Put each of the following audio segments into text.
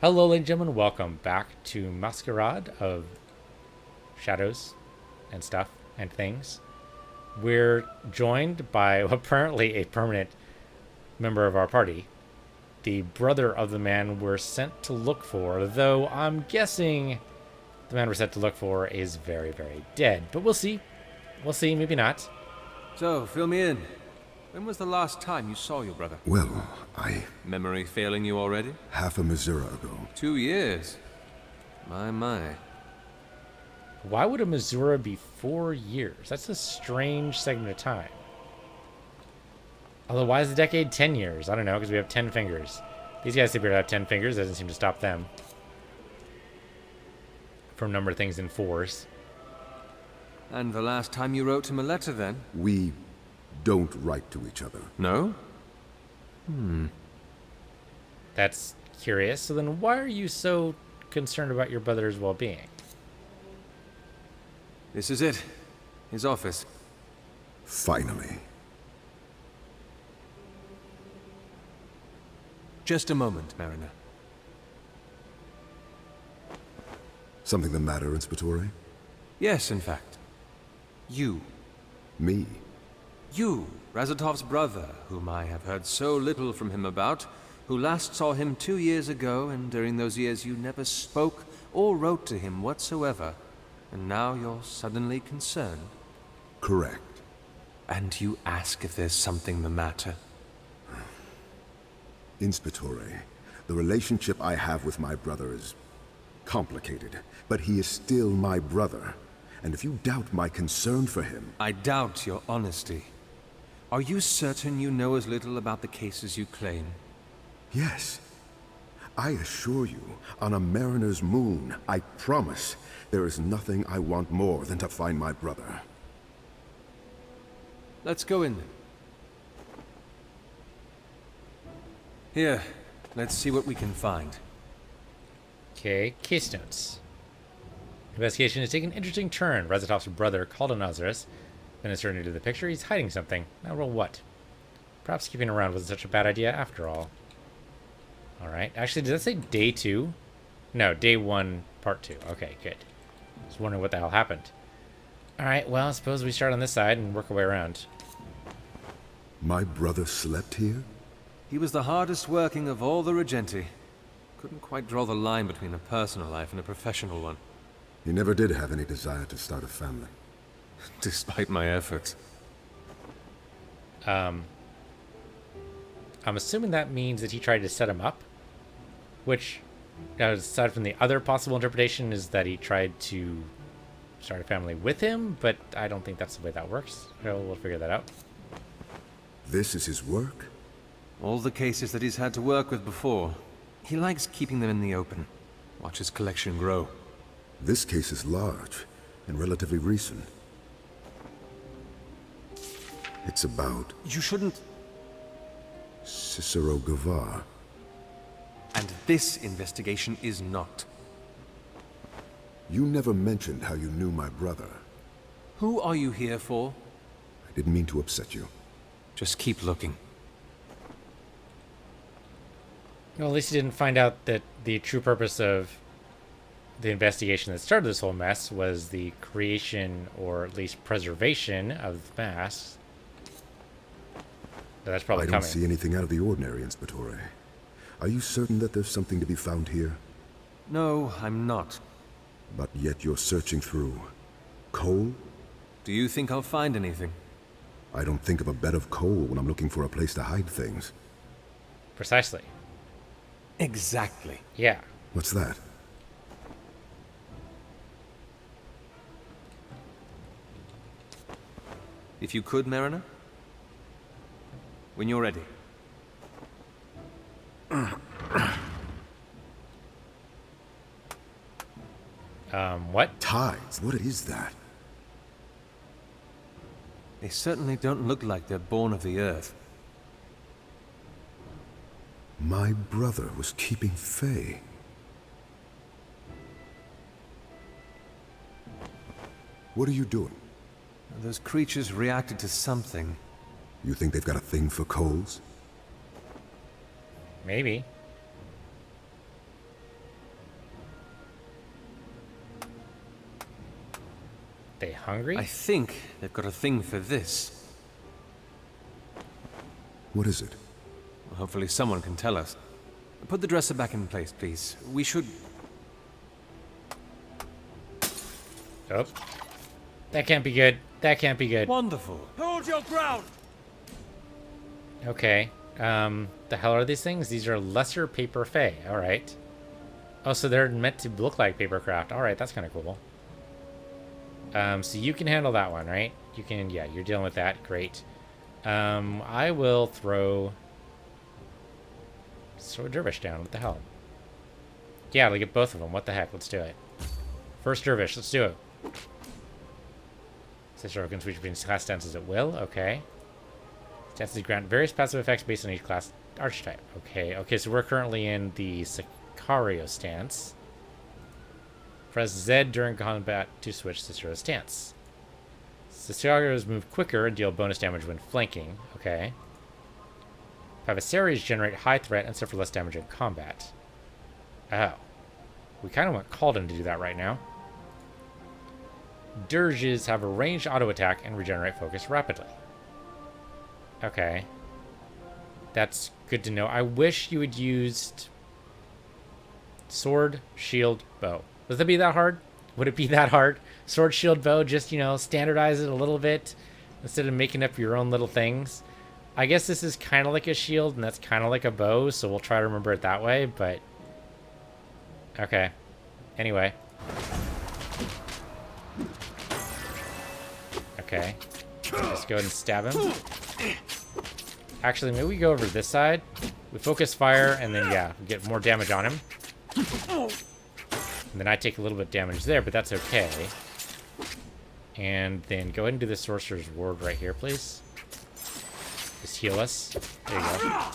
Hello, ladies and gentlemen. Welcome back to Masquerada of Shadows and stuff and things. We're joined by apparently a permanent member of our party, the brother of the man we're sent to look for, though I'm guessing the man we're sent to look for is very, very dead. But we'll see. We'll see, maybe not. So, fill me in. When was the last time you saw your brother? Well, Memory failing you already? half a Missouri ago. 2 years. My. Why would a Missouri be 4 years? That's a strange segment of time. Although, why is the decade 10 years? I don't know, because we have 10 fingers. These guys appear to have 10 fingers. Doesn't seem to stop them from number things in fours. And the last time you wrote him a letter, then? We don't write to each other. No? That's curious. So then why are you so concerned about your brother's well-being? This is it. His office. Finally. Just a moment, Mariner. Something the matter, Inspectore? Yes, in fact. You. Me? You, Razatov's brother, whom I have heard so little from him about, who last saw him 2 years ago, and during those years you never spoke or wrote to him whatsoever, and now you're suddenly concerned. Correct. And you ask if there's something the matter? Inspectore, the relationship I have with my brother is complicated, but he is still my brother. And if you doubt my concern for him... I doubt your honesty. Are you certain you know as little about the cases you claim? Yes. I assure you, on a mariner's moon, I promise, there is nothing I want more than to find my brother. Let's go in then. Here, let's see what we can find. Okay, case notes. Investigation has taken an interesting turn. Razatov's brother called on Ozarus. Then inserted into the picture, he's hiding something. Now roll what? Perhaps keeping around wasn't such a bad idea after all. Alright. Actually, did that say day 2? No, day 1, part 2. Okay, good. I was wondering what the hell happened. Alright, well, I suppose we start on this side and work our way around. My brother slept here? He was the hardest working of all the Regenti. Couldn't quite draw the line between a personal life and a professional one. He never did have any desire to start a family. Despite my efforts. I'm assuming that means that he tried to set him up, which, aside from the other possible interpretation, is that he tried to start a family with him, but I don't think that's the way that works. We'll figure that out. This is his work? All the cases that he's had to work with before. He likes keeping them in the open. Watch his collection grow. This case is large and relatively recent. It's about You shouldn't... Cicero Gavar. And this investigation is not. You never mentioned how you knew my brother. Who are you here for? I didn't mean to upset you. Just keep looking. Well, at least he didn't find out that the true purpose of the investigation that started this whole mess was the creation, or at least preservation, of the masks. So that's probably I don't coming. see anything out of the ordinary, Inspectore. Are you certain that there's something to be found here? No, I'm not. But yet you're searching through coal? Do you think I'll find anything? I don't think of a bed of coal when I'm looking for a place to hide things. Precisely. Exactly. Yeah. What's that? If you could, Mariner? When you're ready. What? Tides? What is that? They certainly don't look like they're born of the earth. My brother was keeping Faye. What are you doing? Those creatures reacted to something. You think they've got a thing for coals? Maybe. They hungry? I think they've got a thing for this. What is it? Hopefully someone can tell us. Put the dresser back in place, please. We should... Oh. That can't be good. That can't be good. Wonderful. Hold your ground! Okay. The hell are these things? These are lesser paper fae. Alright. Oh, so they're meant to look like papercraft. Alright, that's kind of cool. So you can handle that one, right? You can, yeah, you're dealing with that. Great. I will throw a dervish down. What the hell? Yeah, look at both of them. What the heck? Let's do it. First dervish. Let's do it. Sister can switch between class stances at will. Okay. Stances grant various passive effects based on each class archetype. Okay. Okay, so we're currently in the Sicario stance. Press Z during combat to switch Cicero's stance. Cicerios move quicker and deal bonus damage when flanking. Okay. Pavisaries generate high threat and suffer less damage in combat. Oh. We kind of want Calden to do that right now. Dirges have a ranged auto attack and regenerate focus rapidly. Okay. That's good to know. I wish you had used sword, shield, bow. Would it be that hard? Would it be that hard? Sword, shield, bow, just, you know, standardize it a little bit instead of making up your own little things. I guess this is kind of like a shield and that's kind of like a bow, so we'll try to remember it that way, but... Okay. Anyway. Okay. Just go ahead and stab him. Actually, maybe we go over to this side. We focus fire, and then, yeah, we get more damage on him. And then I take a little bit of damage there, but that's okay. And then go ahead and do the Sorcerer's Ward right here, please. Just heal us. There you go.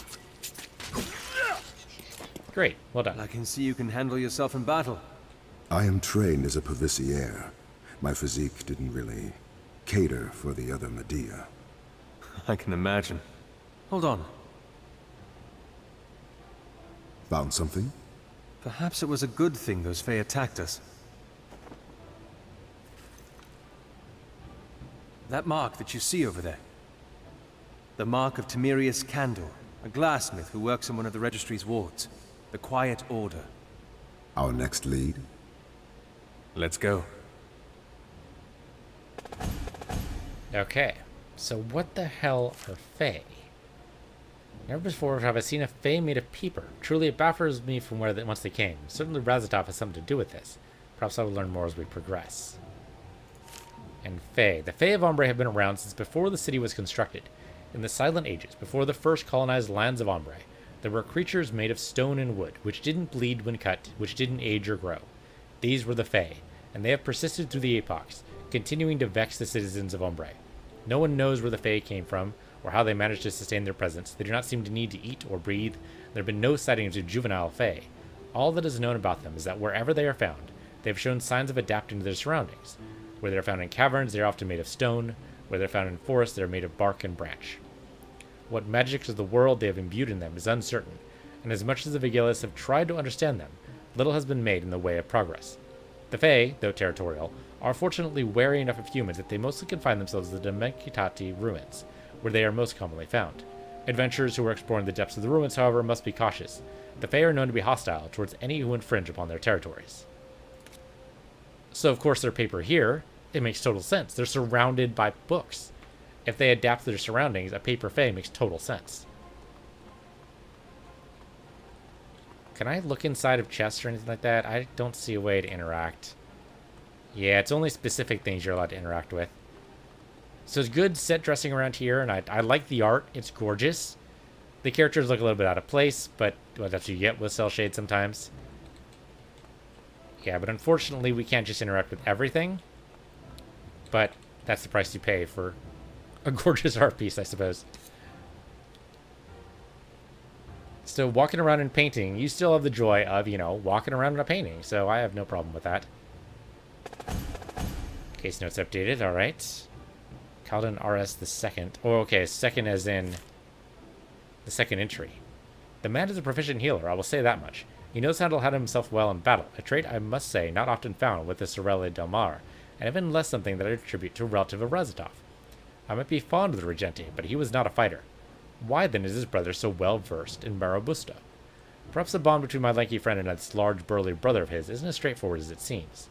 Great. Well done. I can see you can handle yourself in battle. I am trained as a Pavicier. My physique didn't really cater for the other Medea. I can imagine. Hold on. Found something? Perhaps it was a good thing those Fae attacked us. That mark that you see over there. The mark of Timerius Candor, a glassmith who works in one of the registry's wards. The Quiet Order. Our next lead? Let's go. Okay. So what the hell are Fae? Never before have I seen a Fae made of paper. Truly, it baffles me from whence they came. Certainly, Razatov has something to do with this. Perhaps I will learn more as we progress. And Fae. The Fae of Ombre have been around since before the city was constructed. In the Silent Ages, before the first colonized lands of Ombre, there were creatures made of stone and wood, which didn't bleed when cut, which didn't age or grow. These were the Fae, and they have persisted through the epochs, continuing to vex the citizens of Ombre. No one knows where the Fae came from, or how they managed to sustain their presence. They do not seem to need to eat or breathe. There have been no sightings of juvenile Fae. All that is known about them is that wherever they are found, they have shown signs of adapting to their surroundings. Where they are found in caverns, they are often made of stone. Where they are found in forests, they are made of bark and branch. What magics of the world they have imbued in them is uncertain, and as much as the Vigilis have tried to understand them, little has been made in the way of progress. The Fae, though territorial, are fortunately wary enough of humans that they mostly confine themselves to the Demekitati ruins, where they are most commonly found. Adventurers who are exploring the depths of the ruins, however, must be cautious. The Fae are known to be hostile towards any who infringe upon their territories. So, of course, their paper here, it makes total sense. They're surrounded by books. If they adapt to their surroundings, a paper Fae makes total sense. Can I look inside of chests or anything like that? I don't see a way to interact. Yeah, it's only specific things you're allowed to interact with. So it's good set dressing around here, and I like the art. It's gorgeous. The characters look a little bit out of place, but well, that's what you get with cell shade sometimes. Yeah, but unfortunately we can't just interact with everything. But that's the price you pay for a gorgeous art piece, I suppose. So walking around and painting, you still have the joy of, you know, walking around in a painting. So I have no problem with that. Case notes updated, alright. Calden RS the second. Oh, okay, second as in the second entry. The man is a proficient healer, I will say that much. He knows how to handle himself well in battle, a trait I must say not often found with the Sorelle Del Mar, and even less something that I attribute to a relative of Razatov. I might be fond of the Regente, but he was not a fighter. Why then is his brother so well versed in Marabusta? Perhaps the bond between my lanky friend and this large burly brother of his isn't as straightforward as it seems.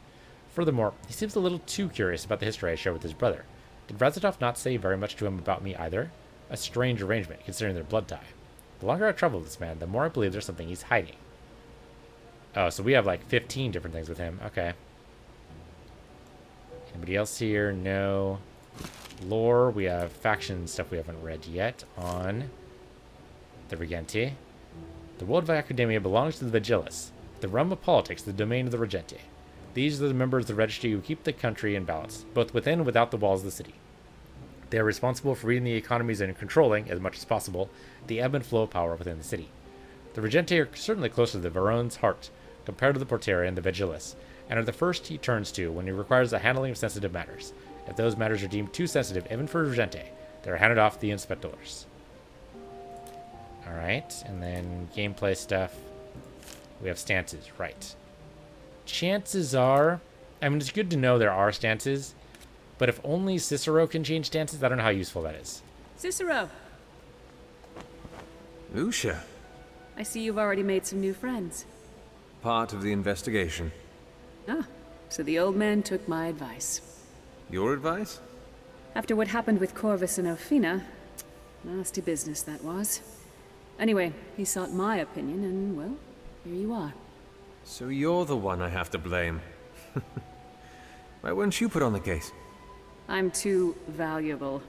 Furthermore, he seems a little too curious about the history I share with his brother. Did Razatov not say very much to him about me either? A strange arrangement, considering their blood tie. The longer I travel with this man, the more I believe there's something he's hiding. Oh, so we have like 15 different things with him. Okay. Anybody else here? No. Lore, we have faction stuff we haven't read yet on the Regente. The world of academia belongs to the Vigilis. The realm of politics, the domain of the Regente. These are the members of the registry who keep the country in balance, both within and without the walls of the city. They are responsible for reading the economies and controlling, as much as possible, the ebb and flow of power within the city. The Regente are certainly closer to the Veron's heart, compared to the Portera and the Vigilis, and are the first he turns to when he requires the handling of sensitive matters. If those matters are deemed too sensitive, even for Regente, they are handed off to the inspectors. Alright, and then gameplay stuff. We have stances, right. Chances are, I mean, it's good to know there are stances, but if only Cicero can change stances, I don't know how useful that is. Cicero, Lucia, I see you've already made some new friends. part of the investigation. Ah, so the old man took my advice. Your advice? After what happened with Corvus and Ophina, nasty business that was. Anyway, he sought my opinion, and, well, here you are. So you're the one I have to blame. Why weren't you put on the case? I'm too valuable.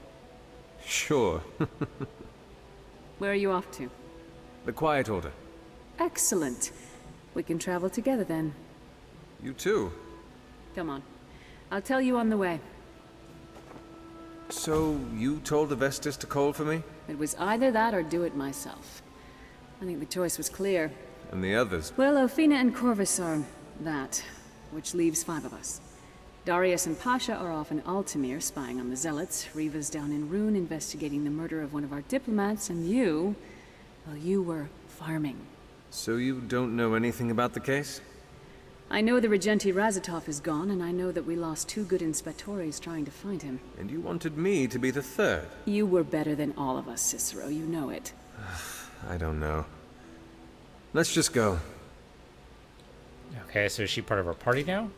Sure. Where are you off to? The Quiet Order. Excellent. We can travel together then. You too. Come on. I'll tell you on the way. So you told the Vestas to call for me? It was either that or do it myself. I think the choice was clear. And the others? Well, Ophina and Corvus are that, which leaves 5 of us. Darius and Pasha are off in Altamir spying on the Zealots, Riva's down in Rune investigating the murder of one of our diplomats, and you, well, you were farming. So you don't know anything about the case? I know the Regente Razatov is gone, and I know that we lost 2 good inspectores trying to find him. And you wanted me to be the third? You were better than all of us, Cicero, you know it. I don't know. Let's just go. Okay, so is she part of our party now?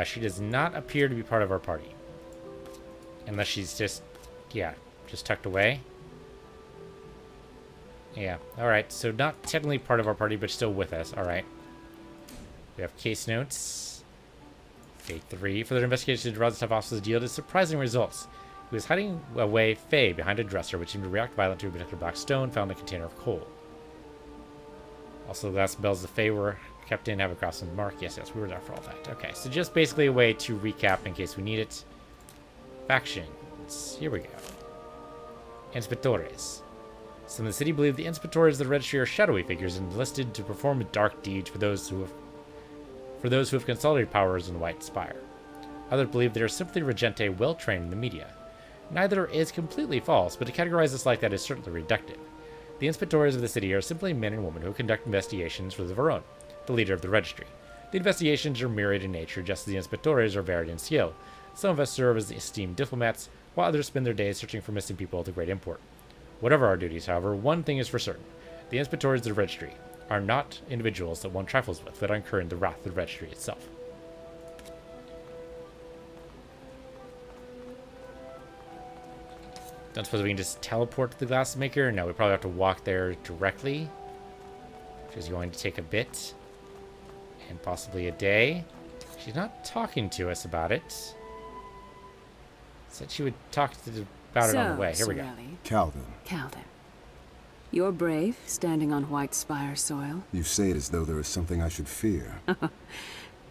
She does not appear to be part of our party. Unless she's just, yeah, just tucked away. Yeah, alright, so not technically part of our party, but still with us, alright. We have case notes. Day 3. Further investigation into Razatov offices yielded surprising results. He was hiding away Faye behind a dresser, which seemed to react violently to a particular black stone found in a container of coal. Also, the glass bells of Faye were kept in, have a cross and mark. Yes, we were there for all that. Okay, so just basically a way to recap in case we need it. Factions. Here we go. Inspectores. Some of the city believe the inspectores of the registry are shadowy figures enlisted to perform dark deeds for those who have consolidated powers in the White Spire. Others believe they are simply Regente well trained in the media. Neither is completely false, but to categorize this like that is certainly reductive. The inspectores of the city are simply men and women who conduct investigations for the Veron, the leader of the registry. The investigations are myriad in nature, just as the inspectores are varied in skill. Some of us serve as esteemed diplomats, while others spend their days searching for missing people of great import. Whatever our duties, however, one thing is for certain. The inspectores of the registry are not individuals that one trifles with, but incurring the wrath of the registry itself. Don't suppose we can just teleport to the glassmaker? No, we probably have to walk there directly, which is going to take a bit, and possibly a day. She's not talking to us about it. Said she would talk about it on the way. Here we go. Calvin, Calvin. You're brave, standing on White Spire soil. you say it as though there is something I should fear.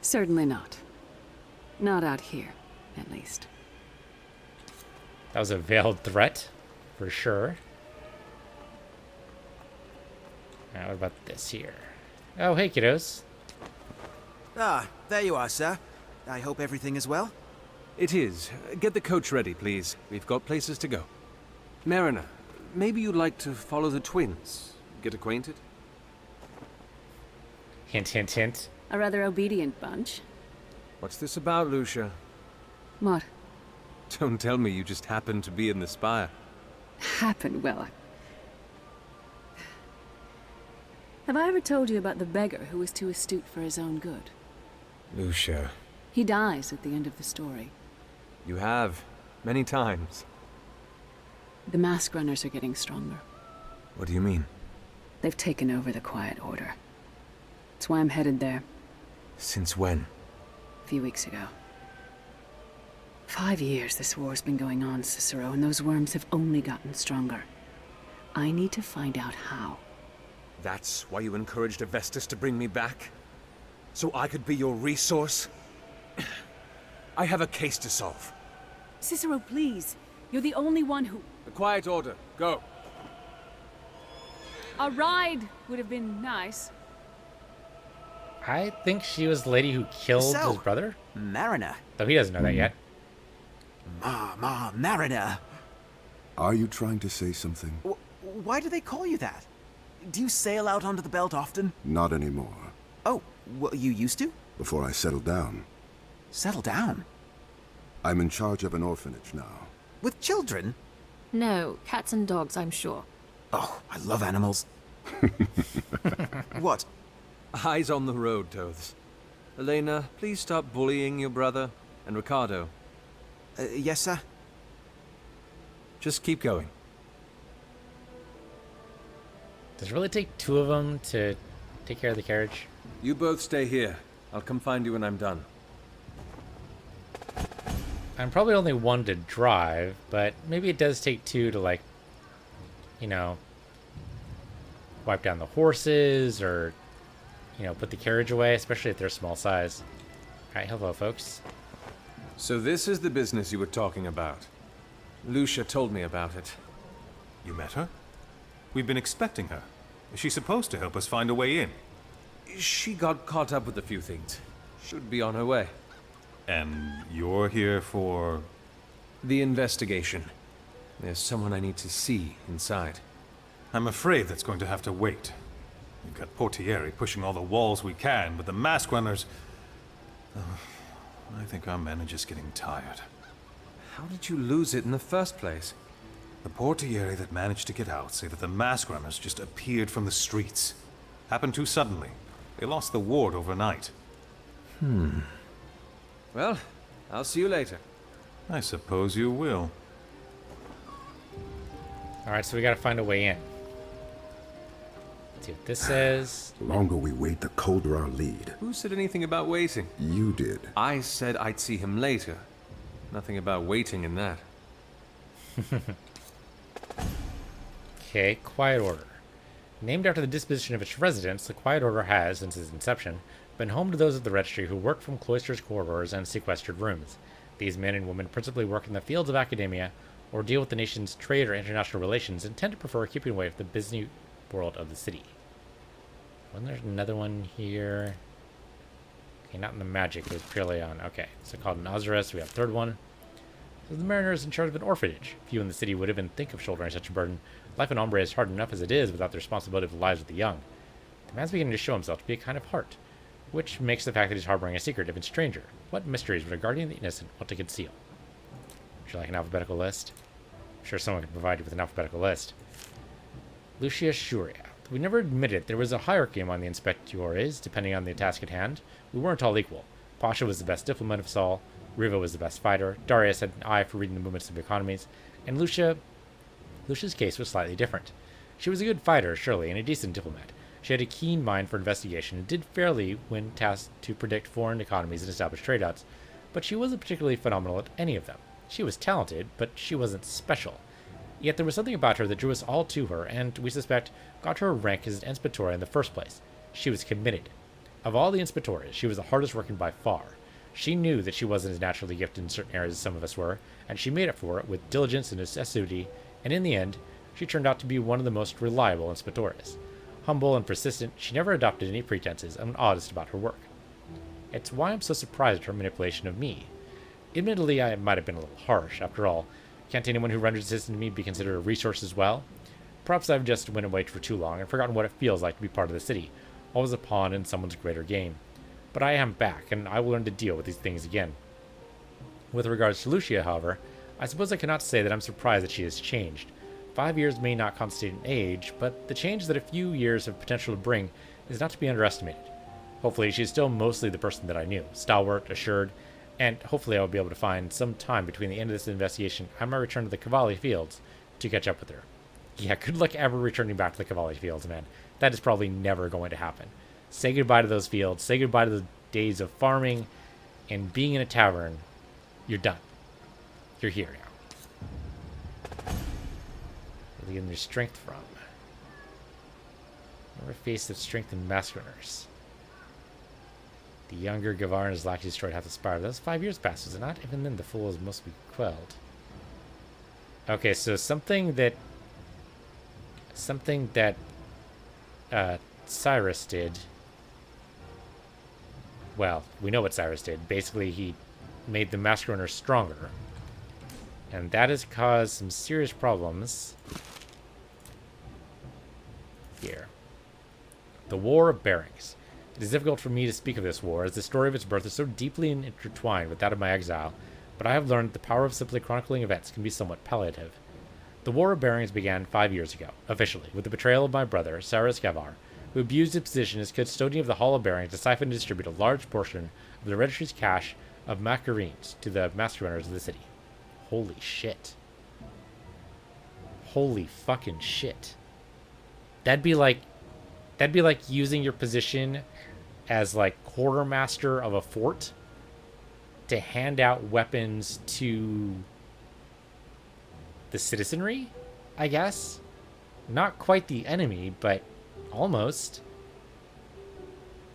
Certainly not. Not out here, at least. That was a veiled threat, for sure. Now, what about this here? Oh, hey, kiddos. Ah, there you are, sir. I hope everything is well. It is. Get the coach ready, please. We've got places to go. Mariner, maybe you'd like to follow the twins. Get acquainted? Hint, hint, hint. A rather obedient bunch. What's this about, Lucia? What? Don't tell me you just happened to be in the spire. Happened? Well, have I ever told you about the beggar who was too astute for his own good? Lucia. He dies at the end of the story. You have. Many times. The mask runners are getting stronger. What do you mean? They've taken over the Quiet Order. That's why I'm headed there. Since when? A few weeks ago. 5 years this war's been going on, Cicero, and those worms have only gotten stronger. I need to find out how. That's why you encouraged Avestus to bring me back? So I could be your resource? I have a case to solve. Cicero, please. You're the only one who... The Quiet Order, go. A ride would have been nice. I think she was the lady who killed his brother. Mariner. Though he doesn't know that yet. Mariner. Are you trying to say something? Why do they call you that? Do you sail out onto the belt often? Not anymore. Oh, well, you used to? Before I settled down. Settle down. I'm in charge of an orphanage now. With children? No, cats and dogs, I'm sure. Oh, I love animals. What? Eyes on the road, Toads. Elena, please stop bullying your brother. And Ricardo, Yes, sir? just keep going. Does it really take two of them to take care of the carriage? You both stay here. I'll come find you when I'm done. I'm probably only one to drive, but maybe it does take two to, like, you know, wipe down the horses or, you know, put the carriage away, especially if they're small size. All right, hello, folks. So this is the business you were talking about. Lucia told me about it. You met her? We've been expecting her. Is she supposed to help us find a way in? She got caught up with a few things. Should be on her way. And you're here for... The investigation. There's someone I need to see inside. I'm afraid that's going to have to wait. We've got Portieri pushing all the walls we can, but the mask runners... I think our men are just getting tired. How did you lose it in the first place? The Portieri that managed to get out say that the mask runners just appeared from the streets. Happened too suddenly. They lost the ward overnight. Well, I'll see you later. I suppose you will. All right, so we got to find a way in. Let's see what this says. The longer we wait, the colder our lead. Who said anything about waiting? You did. I said I'd see him later. Nothing about waiting in that. Okay, Quiet Order. Named after the disposition of its residents, the Quiet Order has, since its inception, been home to those of the registry who work from cloisters, corridors, and sequestered rooms. These men and women principally work in the fields of academia or deal with the nation's trade or international relations and tend to prefer keeping away from the busy world of the city. Wasn't there another one here? Okay, not in the magic, it was purely on... Okay, so called an Osiris, we have a third one. So the mariner is in charge of an orphanage. Few in the city would even think of shouldering such a burden. Life in Ombre is hard enough as it is without the responsibility of the lives of the young. The man's beginning to show himself to be a kind of heart, which makes the fact that he's harboring a secret even stranger. What mysteries would a guardian of the innocent want to conceal? Would you like an alphabetical list? I'm sure someone can provide you with an alphabetical list. Lucia Shuria. We never admitted there was a hierarchy among the inspectores, depending on the task at hand. We weren't all equal. Pasha was the best diplomat of us all, Riva was the best fighter, Darius had an eye for reading the movements of economies, and Lucia's case was slightly different. She was a good fighter, surely, and a decent diplomat. She had a keen mind for investigation and did fairly when tasked to predict foreign economies and establish trade routes, but she wasn't particularly phenomenal at any of them. She was talented, but she wasn't special. Yet there was something about her that drew us all to her, and, we suspect, got her a rank as an inspectora in the first place. She was committed. Of all the inspectores, she was the hardest working by far. She knew that she wasn't as naturally gifted in certain areas as some of us were, and she made up for it with diligence and assiduity, and in the end, she turned out to be one of the most reliable inspectores. Humble and persistent, she never adopted any pretenses and was honest about her work. It's why I'm so surprised at her manipulation of me. Admittedly, I might have been a little harsh. After all, can't anyone who renders assistance to me be considered a resource as well? Perhaps I've just been away for too long and forgotten what it feels like to be part of the city, always a pawn in someone's greater game. but I am back, and I will learn to deal with these things again. With regards to Lucia, however, I suppose I cannot say that I'm surprised that she has changed. 5 years may not constitute an age, but the change that a few years have potential to bring is not to be underestimated. Hopefully, she is still mostly the person that I knew, stalwart, assured, and hopefully I will be able to find some time between the end of this investigation and my return to the Cavalli Fields to catch up with her. Yeah, good luck ever returning back to the Cavalli Fields, man. That is probably never going to happen. Say goodbye to those fields, say goodbye to the days of farming and being in a tavern. You're done. You're here now. Where are you getting your strength from? Never faced of strength in Masqueraders. The younger Gavarna's lackey destroyed half the spire. That was 5 years past, was it not? Even then, the fool is mostly quelled. Okay, so something that Cyrus did. Well, we know what Cyrus did. Basically, he made the Masqueraders stronger. And that has caused some serious problems here. The War of Bearings. It is difficult for me to speak of this war, as the story of its birth is so deeply intertwined with that of my exile, but I have learned that the power of simply chronicling events can be somewhat palliative. The War of Bearings began 5 years ago, officially, with the betrayal of my brother, Cyrus Gavar, who abused his position as custodian of the Hall of Bearings to siphon and distribute a large portion of the registry's cash of Macarenes to the Masqueraders of the city. Holy shit. Holy fucking shit. That'd be like using your position as like quartermaster of a fort to hand out weapons to the citizenry, I guess. Not quite the enemy, but almost.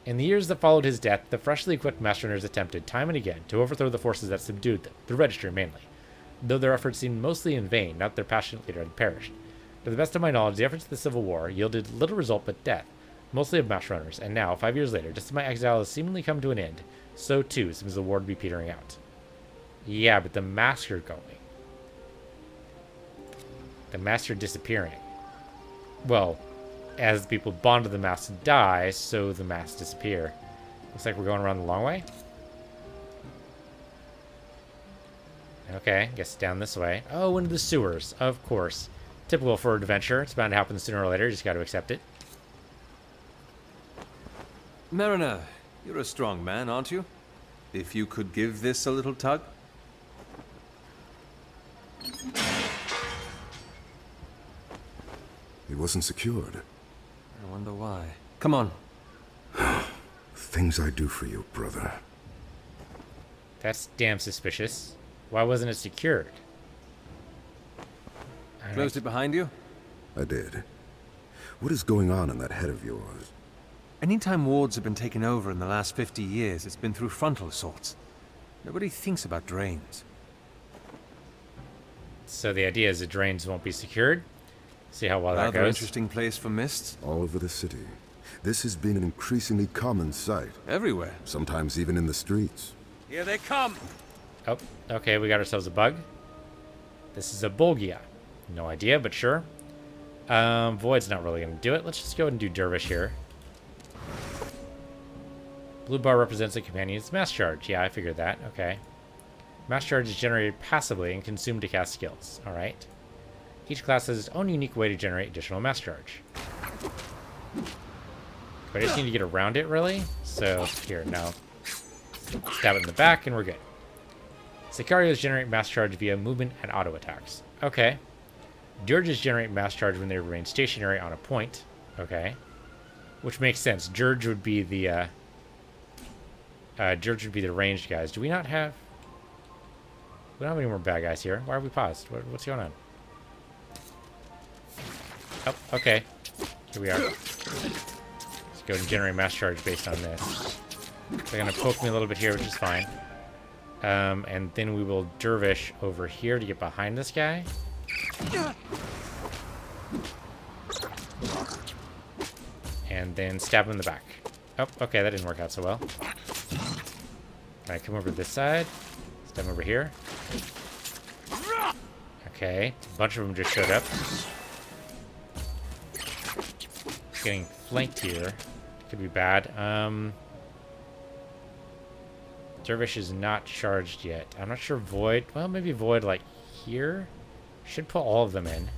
In the years that followed his death, the freshly equipped Masqueraders attempted time and again to overthrow the forces that subdued them, the Registry mainly. Though their efforts seemed mostly in vain, now that their passionate leader had perished. To the best of my knowledge, the efforts of the Civil War yielded little result but death, mostly of Masqueraders, and now, 5 years later, just as my exile has seemingly come to an end, so too seems the war to be petering out. Yeah, but the masks are going. The masks are disappearing. Well, as people bond to the masks die, so the masks disappear. Looks like we're going around the long way. Okay, guess down this way. Oh, into the sewers, of course. Typical for adventure. It's bound to happen sooner or later. You just got to accept it. Mariner, you're a strong man, aren't you? If you could give this a little tug? It wasn't secured. I wonder why. Come on. Things I do for you, brother. That's damn suspicious. Why wasn't it secured? Closed it behind you? I did. What is going on in that head of yours? Anytime wards have been taken over in the last 50 years, it's been through frontal assaults. Nobody thinks about drains. So the idea is the drains won't be secured. See how well that Rather goes. interesting place for mists. All over the city. This has been an increasingly common sight. Everywhere. Sometimes even in the streets. Here they come! Oh, okay, we got ourselves a bug. This is a Bolgia. No idea, but sure. Void's not really going to do it. Let's just go ahead and do Dervish here. Blue bar represents a companion's mass charge. Yeah, I figured that. Okay. Mass charge is generated passively and consumed to cast skills. Alright. Each class has its own unique way to generate additional mass charge. But I just need to get around it, really? So, here, now. Stab it in the back, and we're good. Sicarios generate mass charge via movement and auto attacks. Okay. Dirges generate mass charge when they remain stationary on a point. Okay. Which makes sense. Dirge would be the, ranged guys. Do we not have... We don't have any more bad guys here. Why are we paused? What's going on? Oh, okay. Here we are. Let's go and generate mass charge based on this. They're going to poke me a little bit here, which is fine. And then we will dervish over here to get behind this guy. And then stab him in the back. Oh, okay, that didn't work out so well. Can I come over to this side? Stab him over here. Okay, a bunch of them just showed up. Getting flanked here. Could be bad. Dervish is not charged yet. I'm not sure Void. Well, maybe Void like here. Should put all of them in.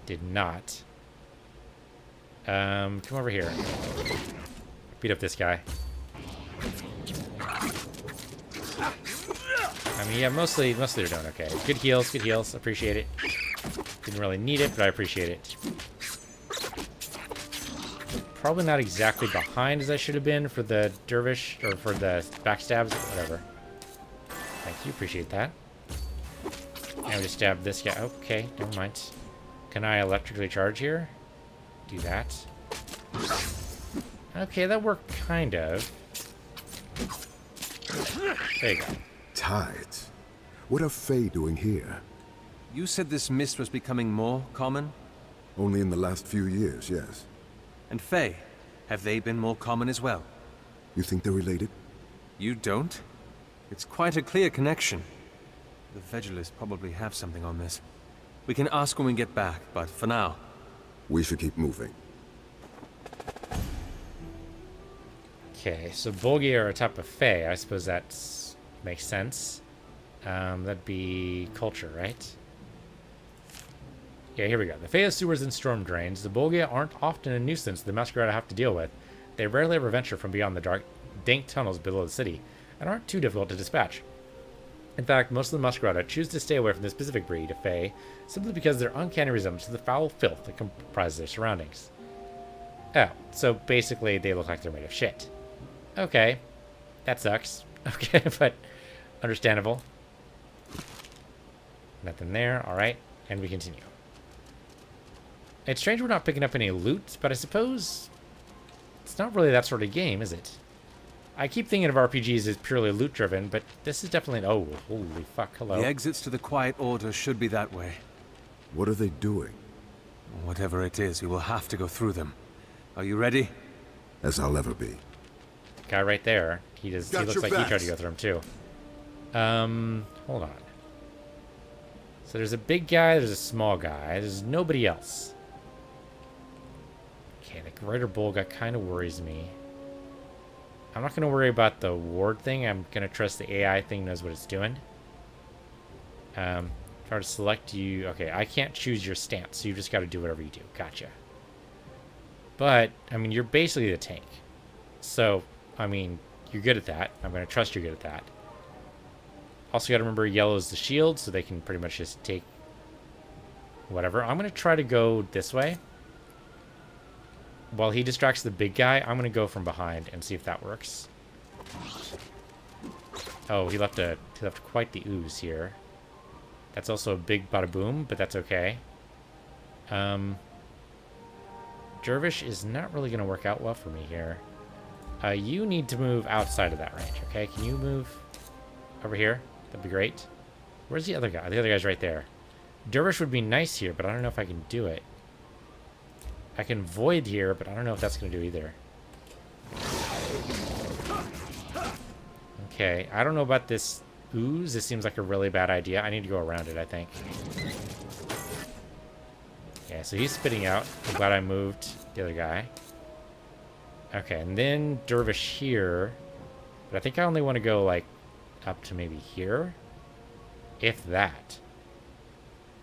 Did not. Come over here. Beat up this guy. I mean, yeah, mostly they're doing okay. Good heals, appreciate it. Didn't really need it, but I appreciate it. Probably not exactly behind as I should have been for the dervish, or for the backstabs, whatever. Thank you, appreciate that. And we just stab this guy. Okay, never mind. Can I electrically charge here? Do that. Okay, that worked kind of. There you go. Tides. What are Fae doing here? You said this mist was becoming more common? Only in the last few years, yes. And Fae, have they been more common as well? You think they're related? You don't? It's quite a clear connection. The Vegelus probably have something on this. We can ask when we get back, but for now... We should keep moving. Okay, so Bolgi are a type of Fae. I suppose that makes sense. That'd be culture, right? Yeah, here we go. The Fae have sewers and storm drains. The Bolgia aren't often a nuisance the Masquerada have to deal with. They rarely ever venture from beyond the dark, dank tunnels below the city, and aren't too difficult to dispatch. In fact, most of the Masquerada choose to stay away from this specific breed of Fae simply because of their uncanny resemblance to the foul filth that comprises their surroundings. Oh, so basically they look like they're made of shit. Okay, that sucks. Okay, but understandable. Nothing there, alright, and we continue. It's strange we're not picking up any loot, but I suppose it's not really that sort of game, is it? I keep thinking of RPGs as purely loot-driven, but this is definitely... Oh, holy fuck, hello. The exits to the Quiet Order should be that way. What are they doing? Whatever it is, we will have to go through them. Are you ready? As I'll ever be. Guy right there. He looks like he tried to go through him, too. Hold on. So there's a big guy, there's a small guy, there's nobody else. Okay, the greater bull guy kind of worries me. I'm not going to worry about the ward thing. I'm going to trust the AI thing knows what it's doing. Try to select you. Okay, I can't choose your stance, so you've just got to do whatever you do. Gotcha. But, I mean, you're basically the tank. So, I mean, you're good at that. I'm going to trust you're good at that. Also got to remember yellow is the shield, so they can pretty much just take whatever. I'm going to try to go this way. While he distracts the big guy, I'm going to go from behind and see if that works. Oh, he left quite the ooze here. That's also a big bada boom, but that's okay. Dervish is not really going to work out well for me here. You need to move outside of that range, okay? Can you move over here? That'd be great. Where's the other guy? The other guy's right there. Dervish would be nice here, but I don't know if I can do it. I can void here, but I don't know if that's going to do either. Okay, I don't know about this ooze. This seems like a really bad idea. I need to go around it, I think. Yeah, so he's spitting out. I'm glad I moved the other guy. Okay, and then Dervish here. But I think I only want to go, like, up to maybe here. If that.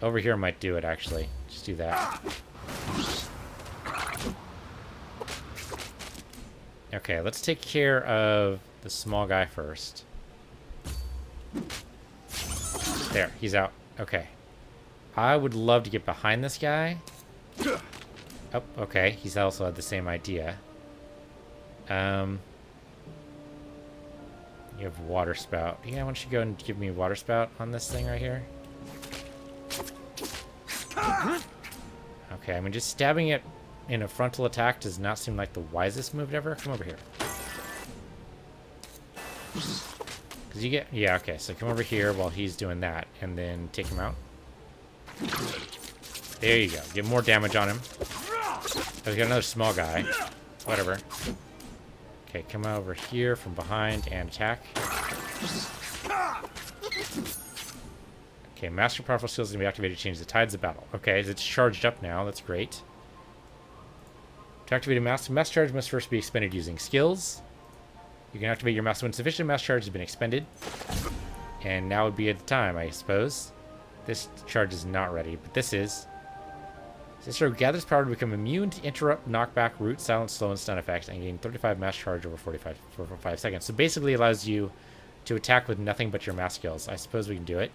Over here might do it, actually. Just do that. Okay, let's take care of the small guy first. There, he's out. Okay. I would love to get behind this guy. Oh, okay. He's also had the same idea. You have water spout. Yeah, why don't you go and give me a water spout on this thing right here? Okay, I mean, just stabbing it in a frontal attack does not seem like the wisest move ever. Come over here. Because you get... Yeah, okay, so come over here while he's doing that, and then take him out. There you go. Get more damage on him. Oh, we got another small guy. Whatever. Okay, come over here from behind and attack. Okay, Master Powerful Skills is going to be activated to change the tides of battle. Okay, it's charged up now. That's great. To activate a mass charge must first be expended using skills. You can activate your mask when sufficient mask charge has been expended. And now would be at the time, I suppose. This charge is not ready, but this is. Cicero gathers power to become immune to interrupt, knockback, root, silence, slow, and stun effects, and gain 35 mass charge over 5 seconds. So basically it allows you to attack with nothing but your mass skills. I suppose we can do it.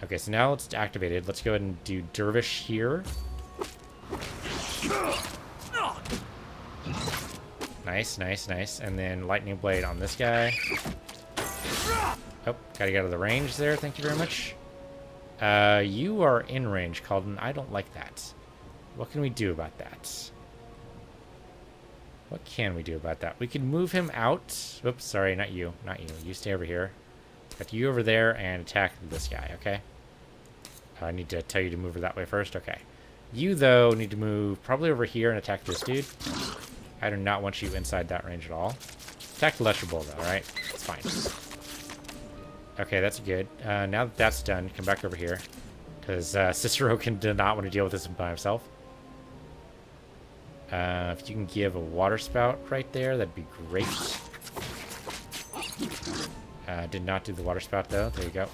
Okay, so now it's activated. Let's go ahead and do Dervish here. Nice, nice, nice. And then Lightning Blade on this guy. Oh, gotta get out of the range there. Thank you very much. You are in range, Calden. I don't like that. What can we do about that? What can we do about that? We can move him out. Oops, sorry, not you. Not you. You stay over here. Got you over there and attack this guy, okay? I need to tell you to move that way first. Okay. You, though, need to move probably over here and attack this dude. I do not want you inside that range at all. Attack the Lesser Bull, though, alright? It's fine. Okay, that's good. Now that that's done, come back over here. Because Cicero did not want to deal with this by himself. If you can give a water spout right there, that'd be great. Did not do the water spout, though. There you go.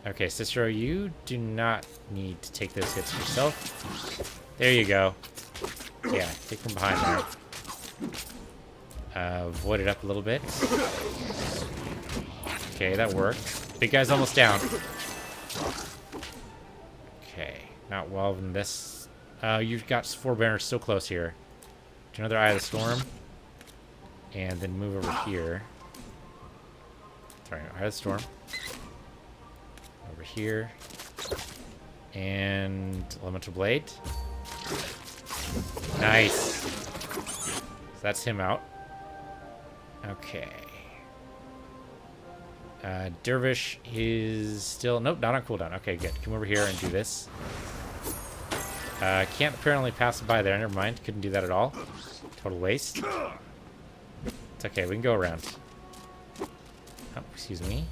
Okay, Cicero, you do not need to take those hits yourself. There you go. Yeah, take from behind there. Void it up a little bit. Okay, that worked. Big guy's almost down. Okay, not well in this. You've got Forebearers so close here. Do another Eye of the Storm. And then move over here. Sorry, Eye of the Storm. Over here. And Elemental Blade. Nice. So that's him out. Okay. Dervish is still... Nope, not on cooldown. Okay, good. Come over here and do this. Can't apparently pass by there. Never mind. Couldn't do that at all. Total waste. It's okay. We can go around. Oh, excuse me.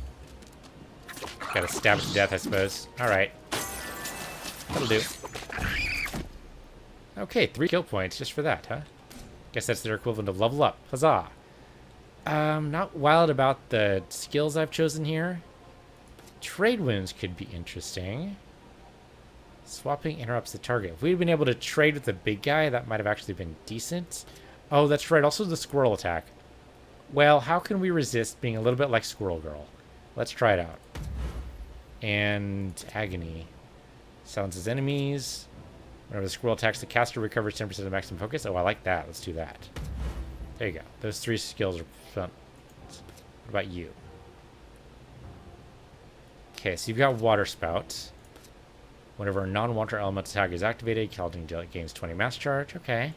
Gotta stab it to death, I suppose. Alright. That'll do. Okay, 3 kill points just for that, huh? Guess that's their equivalent of level up. Huzzah! Not wild about the skills I've chosen here. Trade wounds could be interesting. Swapping interrupts the target. If we'd been able to trade with the big guy, that might have actually been decent. Oh, that's right. Also the squirrel attack. Well, how can we resist being a little bit like Squirrel Girl? Let's try it out. And agony. Silences enemies. Whenever the squirrel attacks, the caster recovers 10% of maximum focus. Oh, I like that. Let's do that. There you go. Those 3 skills are fun. What about you? Okay, so you've got Water Spout. Whenever a non-water element attack is activated, Calden gains 20 mass charge. Okay.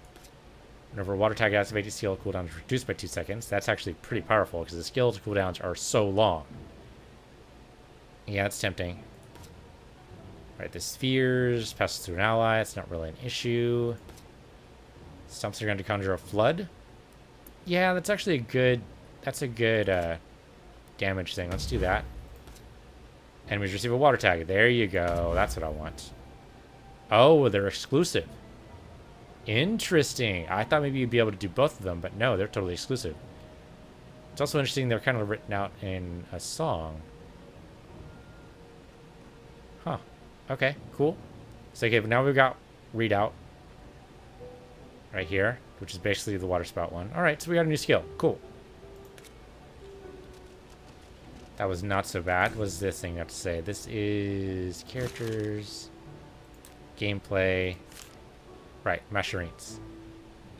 Whenever a water attack is activated, skill cooldown is reduced by 2 seconds. That's actually pretty powerful because the skill cooldowns are so long. Yeah, it's tempting. Alright, the spheres passes through an ally. It's not really an issue. Stumps are going to conjure a flood. Yeah, that's actually a good... That's a good damage thing. Let's do that. Enemies receive a water tag. There you go. That's what I want. Oh, they're exclusive. Interesting. I thought maybe you'd be able to do both of them, but no, they're totally exclusive. It's also interesting they're kind of written out in a song. Huh. Okay, cool. So, okay, but now we've got readout right here, which is basically the water spout one. All right, so we got a new skill. Cool. That was not so bad. What does this thing have to say? This is characters, gameplay. Right, Masquerades.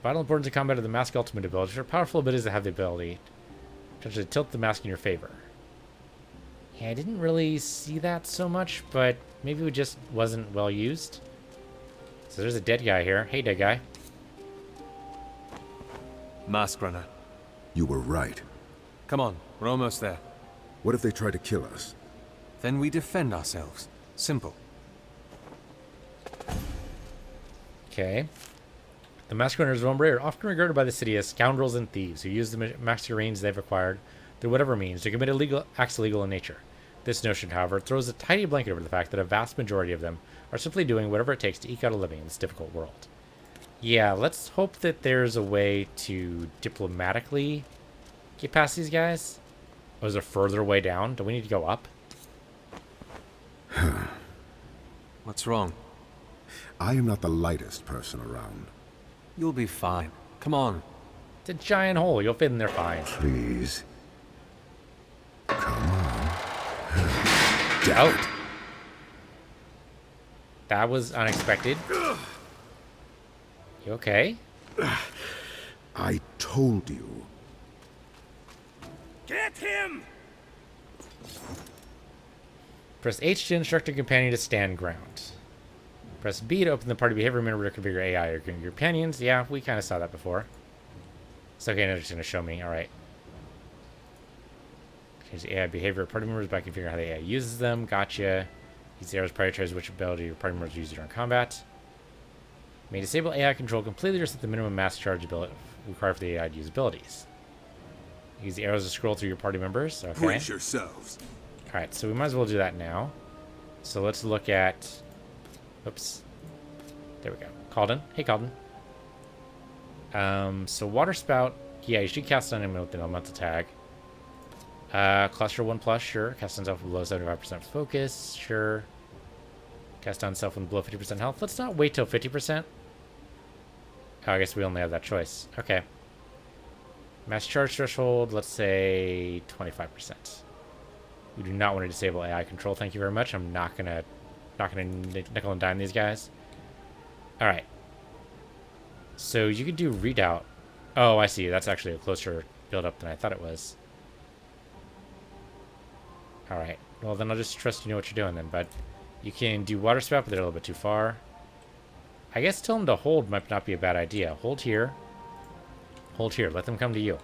Vital importance of combat of the mask ultimate abilities are powerful abilities that have the ability to tilt the mask in your favor. Yeah, I didn't really see that so much, but maybe it just wasn't well used. So there's a dead guy here. Hey, dead guy. Mask Runner. You were right. Come on, we're almost there. What if they try to kill us? Then we defend ourselves. Simple. Okay. The Masqueraders of Ombre are often regarded by the city as scoundrels and thieves who use the masquerades they've acquired through whatever means to commit acts illegal in nature. This notion, however, throws a tiny blanket over the fact that a vast majority of them are simply doing whatever it takes to eke out a living in this difficult world. Yeah, let's hope that there's a way to diplomatically get past these guys. Oh, is there further way down? Do we need to go up? What's wrong? I am not the lightest person around. You'll be fine. Come on. It's a giant hole. You'll fit in there fine. Please. Come on. Out. That was unexpected. You okay? I told you. Get him! Press H to instruct your companion to stand ground. Press B to open the party behavior menu to configure AI or your companions. Yeah, we kind of saw that before. It's okay, now it's going to show me. Alright. Change the AI behavior of party members by configuring how the AI uses them. Gotcha. Use the arrows prioritize which ability your party members use during combat. May disable AI control completely or set the minimum mass charge ability required for the AI to use abilities. Use the arrows to scroll through your party members. Okay. Brace yourselves. Alright, so we might as well do that now. So let's look at... Oops. There we go. Calden. Hey, Calden. So Water Spout. Yeah, you should cast on him with an elemental tag. Cluster 1+, sure. Cast on self with below 75% focus, sure. Cast on self when below 50% health. Let's not wait till 50%. Oh, I guess we only have that choice. Okay. Mass charge threshold, let's say 25%. We do not want to disable AI control. Thank you very much. I'm not gonna nickel and dime these guys. All right. So you could do readout. Oh, I see. That's actually a closer build up than I thought it was. All right. Well, then I'll just trust you know what you're doing then, bud. You can do water spout, but they're a little bit too far. I guess tell them to hold might not be a bad idea. Hold here. Hold here. Let them come to you.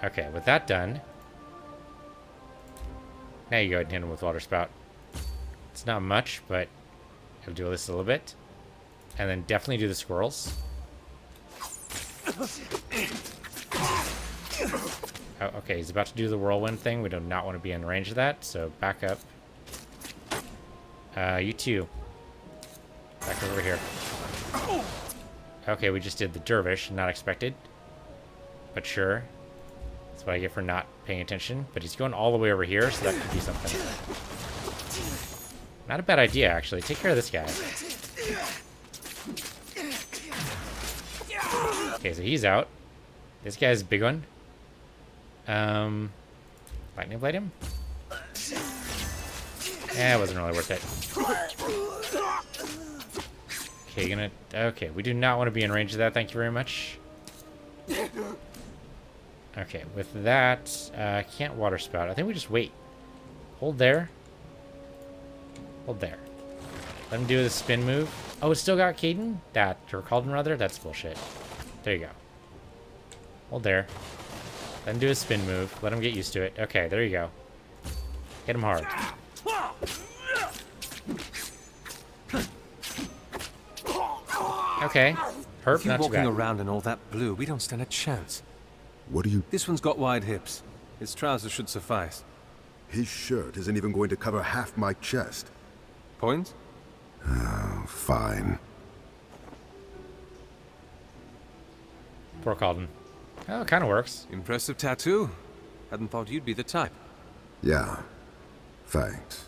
Okay, with that done, now you go ahead and hit them with water spout. It's not much, but it'll do this a little bit. And then definitely do the squirrels. Oh, okay, he's about to do the whirlwind thing. We do not want to be in range of that, so back up. You two. Back over here. Okay, we just did the dervish, not expected. But sure. That's what I get for not paying attention. But he's going all the way over here, so that could be something. Not a bad idea, actually. Take care of this guy. Okay, so he's out. This guy's a big one. Lightning blade him? Yeah, it wasn't really worth it. Okay, okay, we do not want to be in range of that. Thank you very much. Okay, with that, can't water spout. I think we just wait. Hold there. Hold there. Let him do the spin move. Oh, it's still got Caden? Or Calden rather? That's bullshit. There you go. Hold there. Let him do his spin move. Let him get used to it. Okay, there you go. Hit him hard. Okay. Herp, You not too walking bad. around in all that blue, we don't stand a chance. What do you... This one's got wide hips. His trousers should suffice. His shirt isn't even going to cover half my chest. Point? Oh, fine. Poor Calden. Oh, it kind of works. Impressive tattoo. Hadn't thought you'd be the type. Yeah. Thanks.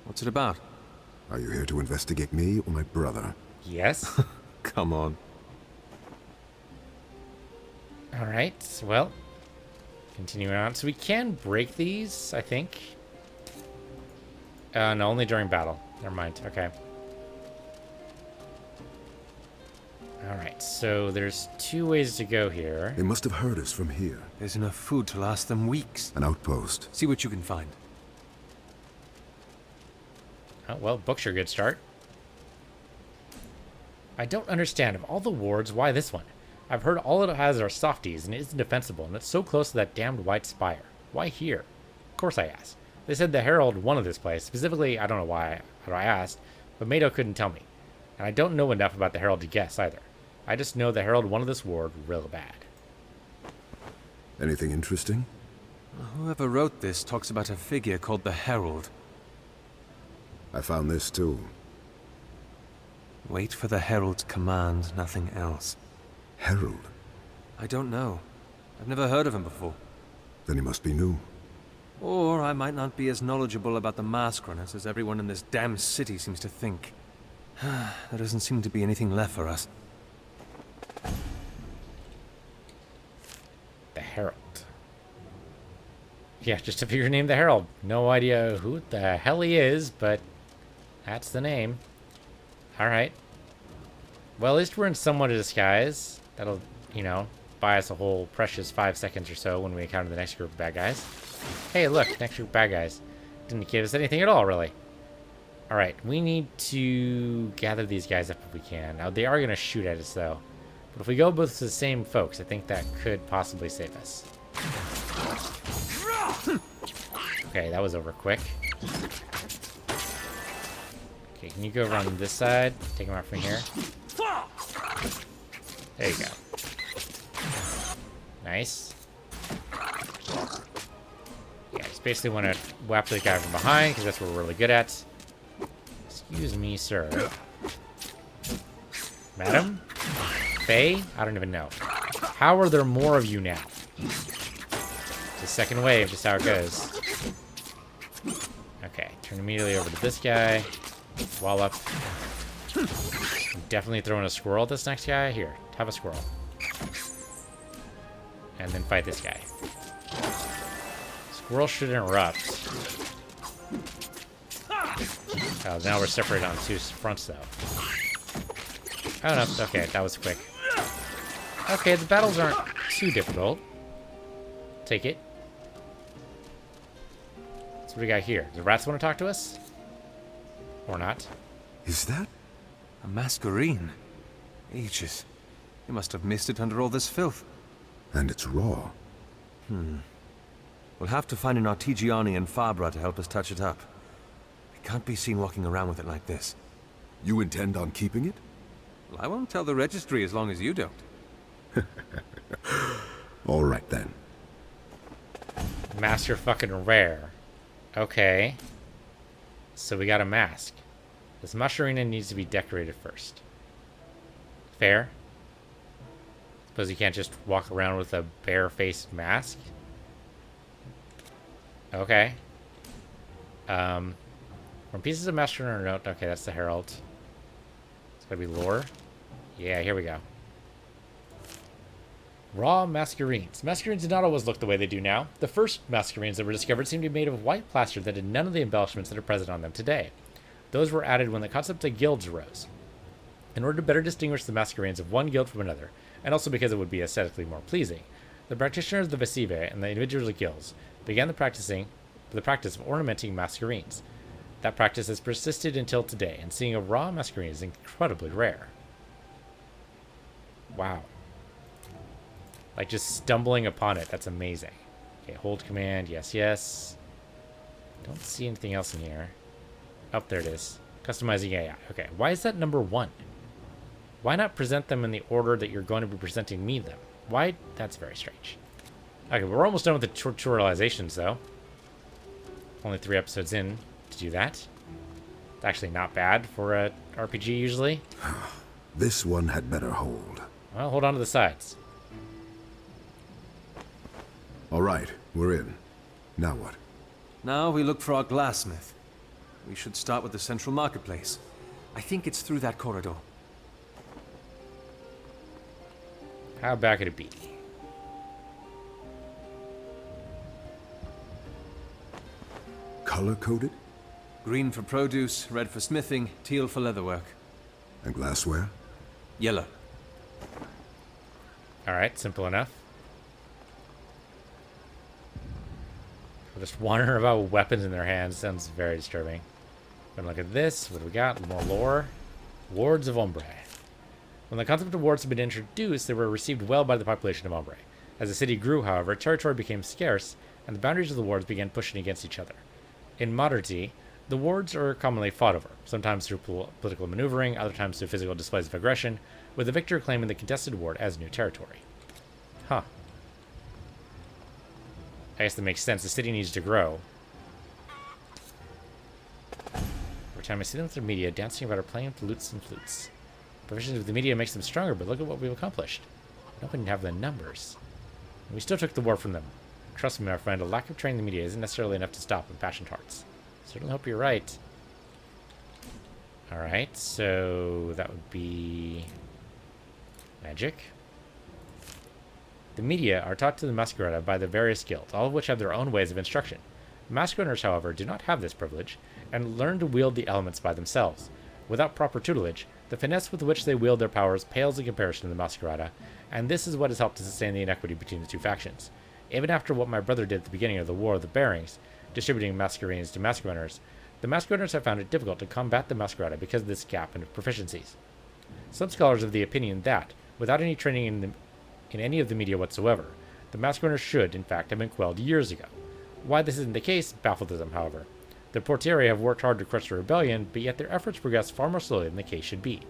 What's it about? Are you here to investigate me or my brother? Yes. Come on. All right. Well, continuing on. So we can break these, I think. No, only during battle. Never mind. Okay. All right. So there's two ways to go here. They must have heard us from here. There's enough food to last them weeks. An outpost. See what you can find. Oh, well, books are a good start. I don't understand. Of all the wards, why this one? I've heard all it has are softies, and it isn't defensible, and it's so close to that damned white spire. Why here? Of course I asked. They said the Herald wanted this place. Specifically, I don't know why I asked, but Mado couldn't tell me. And I don't know enough about the Herald to guess, either. I just know the Herald wanted this ward real bad. Anything interesting? Whoever wrote this talks about a figure called the Herald. I found this too. Wait for the Herald's command, nothing else. Herald? I don't know. I've never heard of him before. Then he must be new. Or I might not be as knowledgeable about the Masqueraders as everyone in this damn city seems to think. There doesn't seem to be anything left for us. The Herald. Yeah, just a figure named the Herald. No idea who the hell he is, but that's the name. Alright. Well, at least we're in somewhat of disguise. That'll, you know, buy us a whole precious 5 seconds or so when we encounter the next group of bad guys. Hey, look, next group of bad guys. Didn't give us anything at all, really. Alright, we need to gather these guys up if we can. Now, they are going to shoot at us, though. But if we go both to the same folks, I think that could possibly save us. Okay, that was over quick. Okay, can you go around this side? Take him out from here. There you go. Nice. Yeah, just basically want to whap the guy from behind, because that's what we're really good at. Excuse me, sir. Madam? Faye? I don't even know. How are there more of you now? It's a second wave, just how it goes. Okay, turn immediately over to this guy. Wall up. I'm definitely throwing a squirrel at this next guy. Here, have a squirrel. And then fight this guy. Squirrel should interrupt. Oh, now we're separated on 2 fronts, though. Oh, no. Okay, that was quick. Okay, the battles aren't too difficult. Take it. So what do we got here? The rats want to talk to us? Or not? Is that? A masquerine? Ages. You must have missed it under all this filth. And it's raw. We'll have to find an Artigiani and Fabra to help us touch it up. We can't be seen walking around with it like this. You intend on keeping it? Well, I won't tell the registry as long as you don't. All right, then. Master fucking rare. Okay. So we got a mask. This Masquerada needs to be decorated first. Fair? Suppose you can't just walk around with a bare-faced mask? Okay. From pieces of Masquerada note. Okay, that's the Herald. It's gotta be lore. Yeah, here we go. Raw Masquerines. Masquerines did not always look the way they do now. The first Masquerines that were discovered seemed to be made of white plaster that had none of the embellishments that are present on them today. Those were added when the concept of guilds arose. In order to better distinguish the Masquerines of one guild from another, and also because it would be aesthetically more pleasing, the practitioners of the Vesive and the individual guilds began the practice of ornamenting Masquerines. That practice has persisted until today, and seeing a raw Masquerine is incredibly rare. Wow. Like, just stumbling upon it, that's amazing. Okay, hold command, yes, yes. Don't see anything else in here. Oh, there it is. Customizing AI. Okay, why is that number 1? Why not present them in the order that you're going to be presenting me them? Why? That's very strange. Okay, we're almost done with the tutorializations, though. Only 3 episodes in to do that. It's actually not bad for a RPG, usually. This one had better hold. Well, hold on to the sides. All right, we're in. Now what? Now we look for our glassmith. We should start with the central marketplace. I think it's through that corridor. How bad could it be? Color-coded? Green for produce, red for smithing, teal for leatherwork. And glassware? Yellow. Alright, simple enough. We're just wandering about with weapons in their hands. Sounds very disturbing. Gonna look at this. What do we got? More lore. Wards of Ombre. When the concept of wards had been introduced, they were received well by the population of Ombre. As the city grew, however, territory became scarce, and the boundaries of the wards began pushing against each other. In modernity, the wards are commonly fought over, sometimes through political maneuvering, other times through physical displays of aggression, with the victor claiming the contested ward as new territory. Huh. I guess that makes sense. The city needs to grow. Every time I see them with their media, dancing about or playing with lutes and flutes. Proficiency with the media makes them stronger, but look at what we've accomplished. Nobody didn't have the numbers. And we still took the war from them. Trust me, my friend, a lack of training in the media isn't necessarily enough to stop impassioned hearts. Certainly hope you're right. Alright, so that would be magic. The media are taught to the Masquerada by the various guilds, all of which have their own ways of instruction. The Masqueraders, however, do not have this privilege, and learn to wield the elements by themselves. Without proper tutelage, the finesse with which they wield their powers pales in comparison to the Masquerada, and this is what has helped to sustain the inequity between the two factions. Even after what my brother did at the beginning of the War of the Bearings, distributing Masquerades to Masqueraders, the Masqueraders have found it difficult to combat the Masquerada because of this gap in proficiencies. Some scholars are of the opinion that, without any training in any of the media whatsoever, the Masqueraders should, in fact, have been quelled years ago. Why this isn't the case baffles them, however. The Portieri have worked hard to crush the rebellion, but yet their efforts progress far more slowly than the case should be.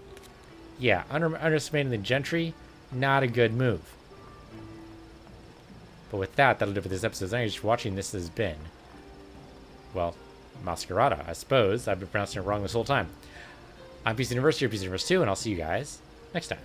Yeah, underestimating the gentry, not a good move. But with that, that'll do it for this episode. Thank you for watching. This has been, well, Masquerada, I suppose. I've been pronouncing it wrong this whole time. I'm Piece of the Universe, you're Piece of the Universe 2, and I'll see you guys next time.